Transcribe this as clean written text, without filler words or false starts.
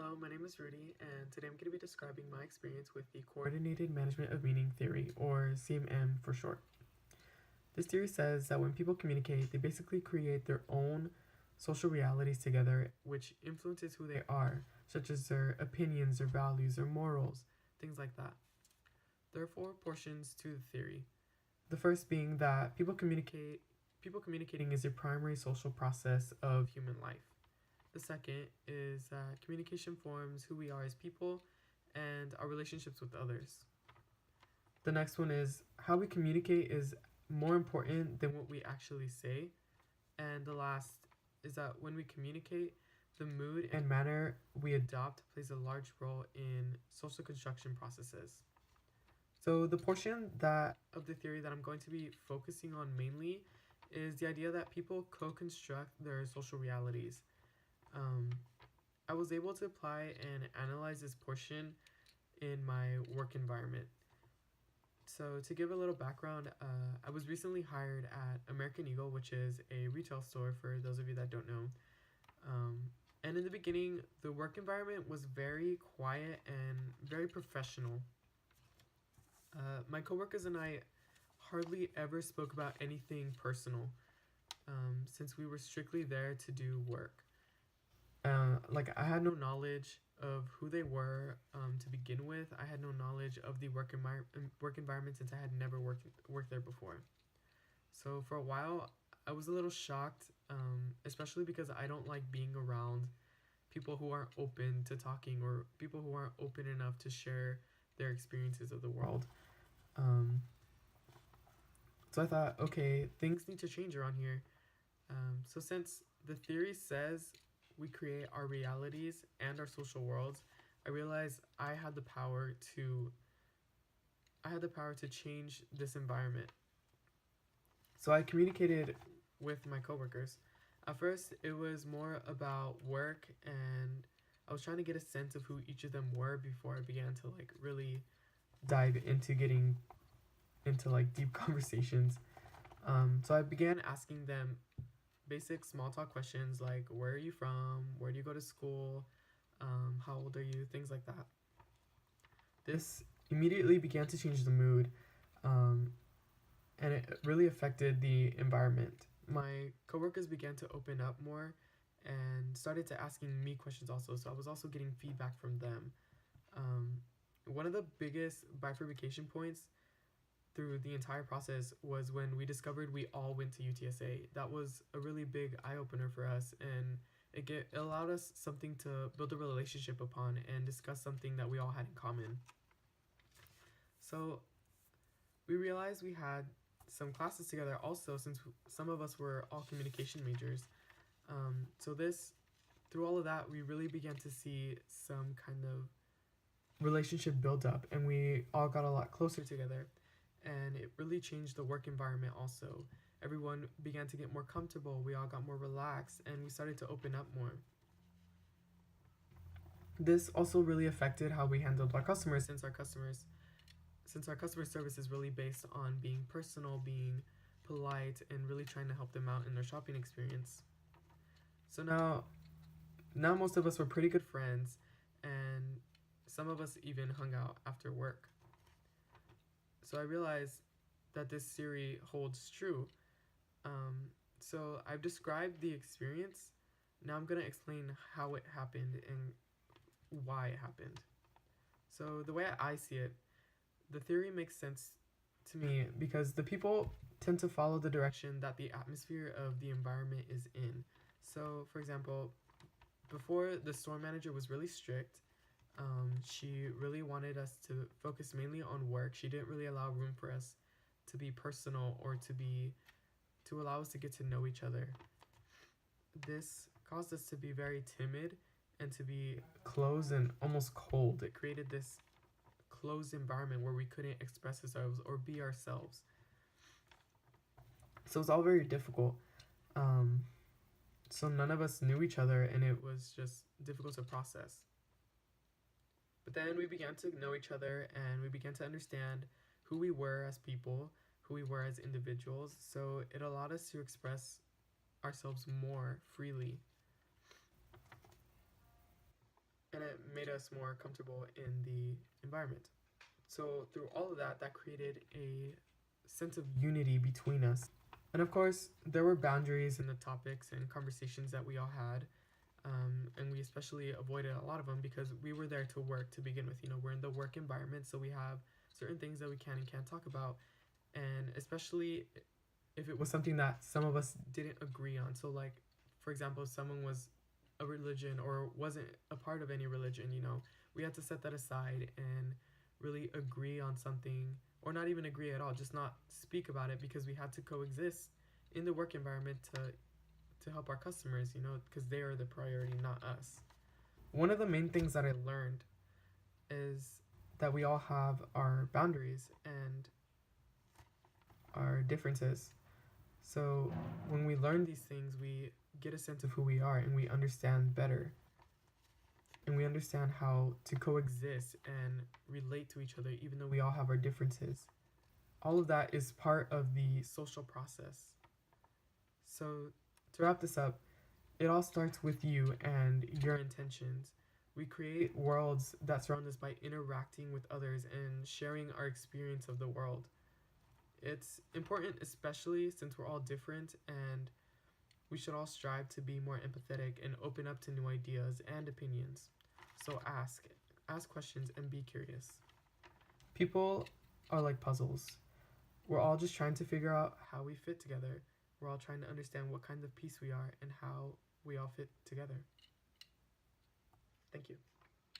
Hello, my name is Rudy, and today I'm going to be describing my experience with the Coordinated Management of Meaning Theory, or CMM for short. This theory says that when people communicate, they basically create their own social realities together, which influences who they are, such as their opinions, their values, their morals, things like that. There are 4 portions to the theory. The first being that people communicating is a primary social process of human life. The second is that communication forms who we are as people and our relationships with others. The next one is how we communicate is more important than what we actually say. And the last is that when we communicate, the mood and manner we adopt plays a large role in social construction processes. So the portion of the theory that I'm going to be focusing on mainly is the idea that people co-construct their social realities. I was able to apply and analyze this portion in my work environment. So to give a little background, I was recently hired at American Eagle, which is a retail store for those of you that don't know. And in the beginning, the work environment was very quiet and very professional. My coworkers and I hardly ever spoke about anything personal, since we were strictly there to do work. I had no knowledge of who they were to begin with. I had no knowledge of the work environment since I had never worked there before. So for a while, I was a little shocked, especially because I don't like being around people who aren't open to talking or people who aren't open enough to share their experiences of the world. So I thought, okay, things need to change around here. So since the theory says we create our realities and our social worlds, I realized I had the power to change this environment. So I communicated with my coworkers. At first, it was more about work, and I was trying to get a sense of who each of them were before I began to really dive into getting into deep conversations. So I began asking them basic small talk questions like, where are you from? Where do you go to school? How old are you? Things like that. This immediately began to change the mood, and it really affected the environment. My coworkers began to open up more and started to asking me questions also, so I was also getting feedback from them. One of the biggest bifurcation points through the entire process was when we discovered we all went to UTSA. That was a really big eye-opener for us, and it allowed us something to build a relationship upon and discuss something that we all had in common. So we realized we had some classes together also, since some of us were all communication majors. Through all of that, we really began to see some kind of relationship build up, and we all got a lot closer together. And it really changed the work environment also. Everyone began to get more comfortable, we all got more relaxed, and we started to open up more. This also really affected how we handled our customers, since our customer service is really based on being personal, being polite, and really trying to help them out in their shopping experience. So now most of us were pretty good friends, and some of us even hung out after work. So I realized that this theory holds true. So I've described the experience. Now I'm going to explain how it happened and why it happened. So the way I see it, the theory makes sense to me because the people tend to follow the direction that the atmosphere of the environment is in. So, for example, before, the store manager was really strict. She really wanted us to focus mainly on work. She didn't really allow room for us to be personal or to allow us to get to know each other. This caused us to be very timid and to be closed and almost cold. It created this closed environment where we couldn't express ourselves or be ourselves. So it was all very difficult. So none of us knew each other, and it was just difficult to process. But then we began to know each other, and we began to understand who we were as people, who we were as individuals. So it allowed us to express ourselves more freely. And it made us more comfortable in the environment. So through all of that, that created a sense of unity between us. And of course, there were boundaries in the topics and conversations that we all had. And we especially avoided a lot of them because we were there to work to begin with. You know, we're in the work environment, so we have certain things that we can and can't talk about. And especially if it was something that some of us didn't agree on. So, like, for example, if someone was a religion or wasn't a part of any religion, you know, we had to set that aside and really agree on something, or not even agree at all, just not speak about it, because we had to coexist in the work environment to help our customers, you know, because they are the priority, not us. One of the main things that I learned is that we all have our boundaries and our differences. So when we learn these things, we get a sense of who we are and we understand better. And we understand how to coexist and relate to each other, even though we all have our differences. All of that is part of the social process. So to wrap this up, it all starts with you and your intentions. We create worlds that surround us by interacting with others and sharing our experience of the world. It's important, especially since we're all different, and we should all strive to be more empathetic and open up to new ideas and opinions. So ask questions and be curious. People are like puzzles. We're all just trying to figure out how we fit together. We're all trying to understand what kind of piece we are and how we all fit together. Thank you.